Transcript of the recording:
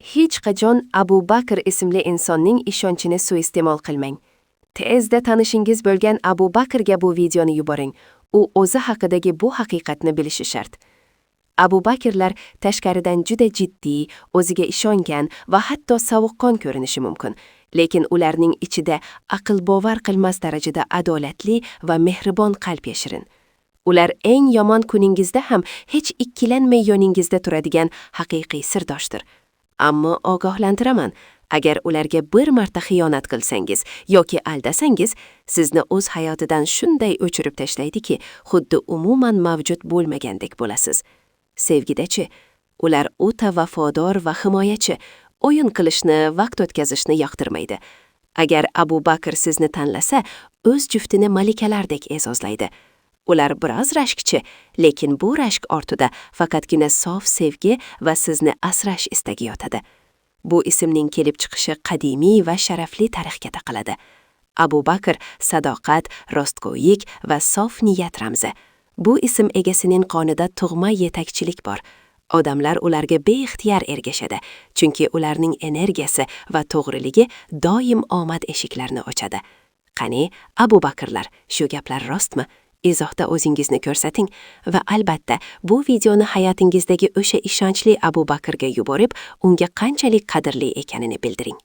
Hech qachon Abu Bakr ismli insonning ishonchini suiiste'mol qilmang. Tezda tanishingiz bo'lgan Abu Bakrga bu videoni yuboring. U o'zi haqidagi bu haqiqatni bilishi shart. Abu Bakrlar tashqaridan juda jiddiy, o'ziga ishongan va hatto sovuqqon ko'rinishi mumkin. Lekin ularning ichida aql bovar qilmas darajada adolatli va mehribon qalb yashirin. Ular eng yomon kuningizda ham hech ikkilanmay yoningizda turadigan haqiqiy sirdoshdir. Ammo ogohlantiraman, agar ularga bir marta xiyonat qilsangiz yoki aldasangiz, sizni o'z hayotidan shunday o'chirib tashlaydiki, xuddi umuman mavjud bo'lmagandek bo'lasiz. Sevgidachi, ular o'ta vafodor va himoyachi, o'yin qilishni, vaqt o'tkazishni yoqtirmaydi. Agar Abu Bakr sizni tanlasa, o'z juftini malikalardek e'zozlaydi. Ular biroz rashkchi, lekin bu rashk ortida faqatgina sof sevgi va sizni asrash istagi yotadi. Bu ismning kelib chiqishi qadimiy va sharafli tarixga taqaladi. Abu Bakr sadoqat, rostgo'ylik va sof niyat ramzi. Bu ism egasining qonida tug'ma yetakchilik bor. Odamlar ularga beixtiyor ergashadi, chunki ularning energiyasi va to'g'riligi doim omad eshiklarini ochadi. Qani, Abu Bakrlar, shu gaplar rostmi? Izohda o'zingizni ko'rsating va albatta bu videoni hayotingizdagi o'sha ishonchli Abu Bakrga yuborib, unga qanchalik qadrli ekanini bildiring.